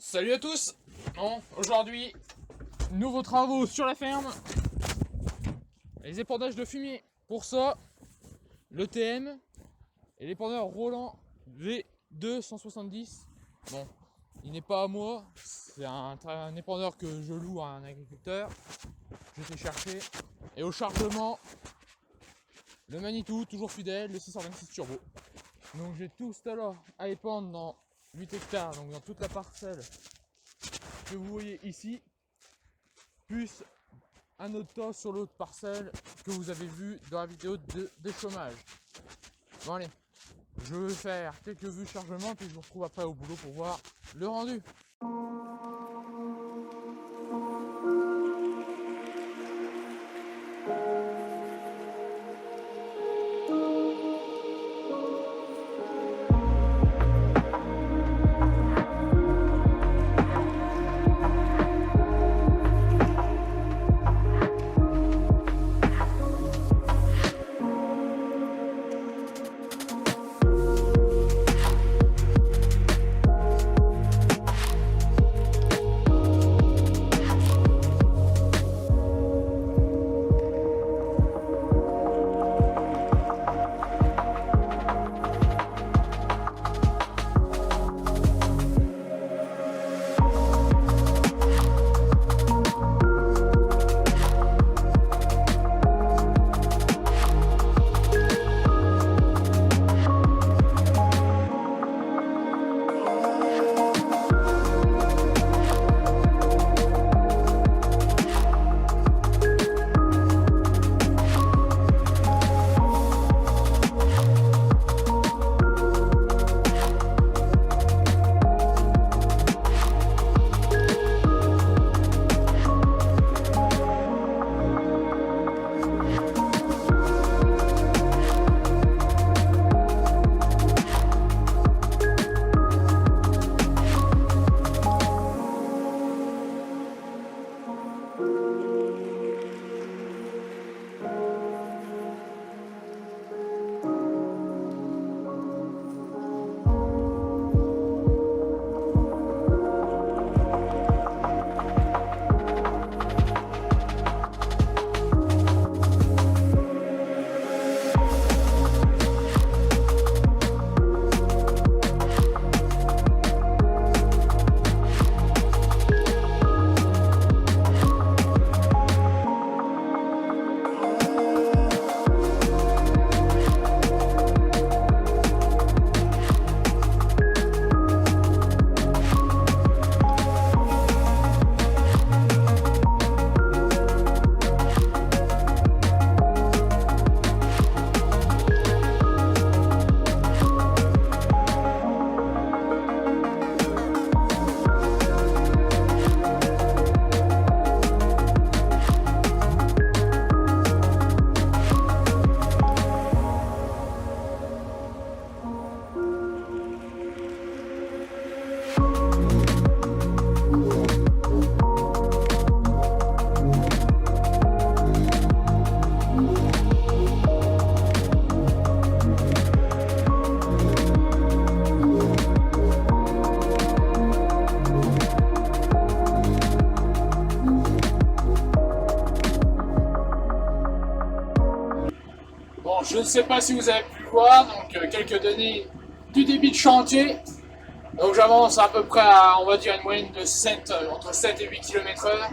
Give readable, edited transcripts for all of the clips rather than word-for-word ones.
Salut à tous. Bon, aujourd'hui, nouveaux travaux sur la ferme. Les épandages de fumier. Pour ça, le TM et l'épandeur Roland V270. Bon, il n'est pas à moi, c'est un épandeur que je loue à un agriculteur. J'étais chercher. Et au chargement, le Manitou, toujours fidèle, le 626 turbo. Donc j'ai tout cela à épandre dans 8 hectares, donc dans toute la parcelle que vous voyez ici, plus un autre tas sur l'autre parcelle que vous avez vu dans la vidéo de chômage. Bon allez, je vais faire quelques vues de chargement, puis je vous retrouve après au boulot pour voir le rendu. Bon, je ne sais pas si vous avez pu voir, donc quelques données du débit de chantier. Donc j'avance à peu près à, on va dire, une moyenne de 7, entre 7 et 8 km/h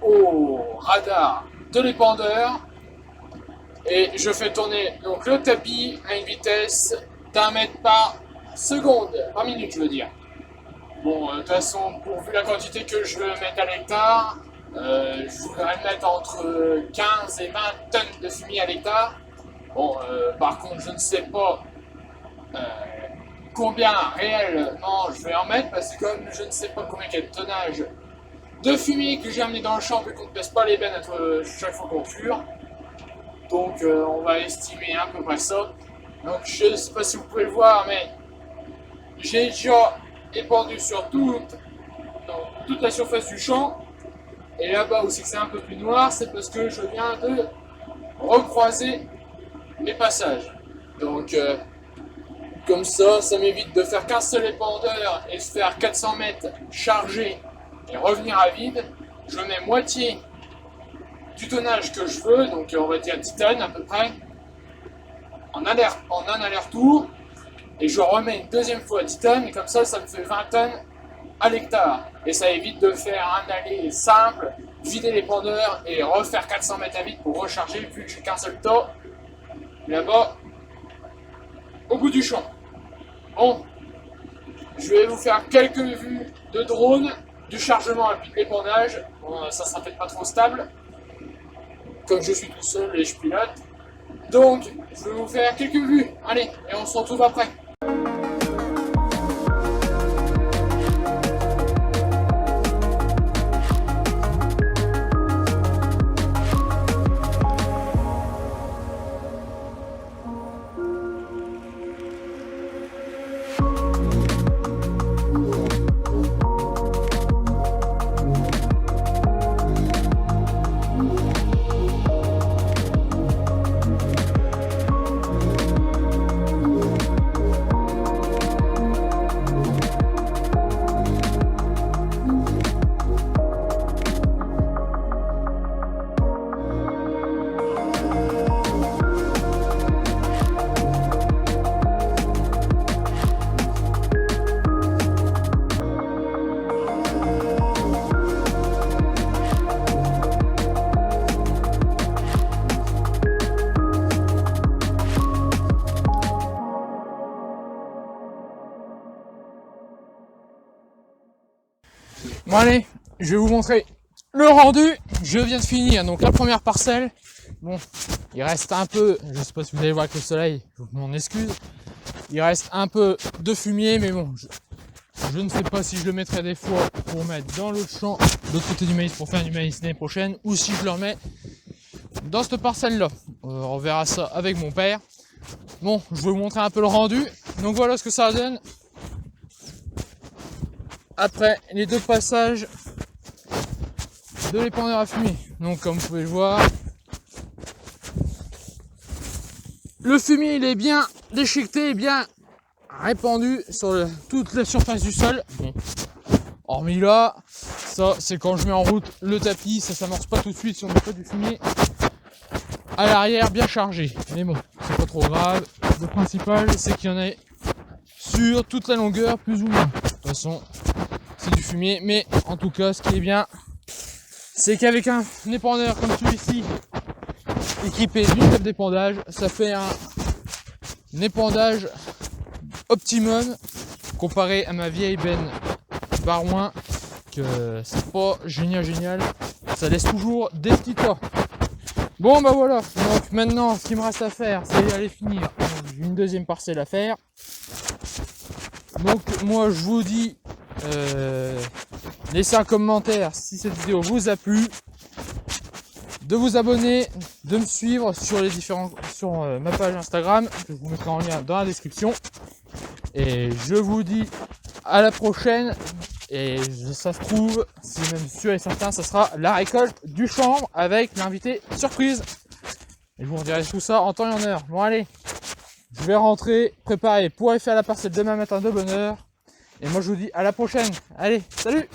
au radar de l'épandeur. Et je fais tourner donc le tapis à une vitesse d'1 mètre par seconde, par minute je veux dire. Bon, de toute façon, vu la quantité que je veux mettre à l'hectare, je voudrais le mettre entre 15 et 20 tonnes de fumier à l'hectare. Bon, par contre, je ne sais pas combien réellement je vais en mettre, parce que comme je ne sais pas combien il y a de tonnage de fumier que j'ai amené dans le champ, et qu'on ne pèse pas les bennes chaque fois qu'on fure. Donc, on va estimer à peu près ça. Donc, je ne sais pas si vous pouvez le voir, mais j'ai déjà épandu sur toute la surface du champ. Et là-bas où c'est un peu plus noir, c'est parce que je viens de recroiser les passages. Donc Comme ça m'évite de faire qu'un seul épandeur et se faire 400 mètres charger et revenir à vide. Je mets moitié du tonnage que je veux, donc on va dire 10 tonnes à peu près, en un aller-retour, et je remets une deuxième fois 10 tonnes, et comme ça me fait 20 tonnes à l'hectare. Et ça évite de faire un aller simple, vider l'épandeur et refaire 400 mètres à vide pour recharger, vu que j'ai qu'un seul tas là-bas au bout du champ. Bon, je vais vous faire quelques vues de drone du chargement et de l'épandage. Bon, ça sera peut-être pas trop stable, comme je suis tout seul et je pilote. Donc, je vais vous faire quelques vues. Allez, et on se retrouve après. Bon allez, je vais vous montrer le rendu. Je viens de finir donc la première parcelle. Bon, il reste un peu, je sais pas si vous allez voir avec le soleil, je m'en excuse. Il reste un peu de fumier, mais bon, je ne sais pas si je le mettrai des fois pour mettre dans le champ de l'autre côté du maïs pour faire du maïs l'année prochaine, ou si je le remets dans cette parcelle là. On verra ça avec mon père. Bon, je vais vous montrer un peu le rendu. Donc voilà ce que ça donne après les deux passages de l'épandeur à fumier. Donc comme vous pouvez le voir, le fumier il est bien déchiqueté, bien répandu sur toute la surface du sol. Bon. Hormis là, ça c'est quand je mets en route le tapis, ça s'amorce pas tout de suite si on met pas du fumier à l'arrière bien chargé. Mais bon, c'est pas trop grave. Le principal c'est qu'il y en ait sur toute la longueur plus ou moins. De toute façon, c'est du fumier, mais en tout cas ce qui est bien, c'est qu'avec un épandeur comme celui-ci, équipé d'une table d'épandage, ça fait un épandage optimum comparé à ma vieille benne Barouin, que c'est pas génial, ça laisse toujours des petits tas. Bon bah voilà, donc maintenant ce qu'il me reste à faire, c'est aller finir. J'ai une deuxième parcelle à faire. Donc moi je vous dis, laissez un commentaire si cette vidéo vous a plu, de vous abonner, de me suivre sur ma page Instagram, que je vous mettrai en lien dans la description. Et je vous dis à la prochaine. Et ça se trouve, c'est même sûr et certain, ça sera la récolte du chanvre avec l'invité surprise. Et je vous redirai tout ça en temps et en heure. Bon allez, je vais rentrer, préparer pour aller faire la parcelle demain matin de bonne heure. Et moi je vous dis à la prochaine. Allez, salut!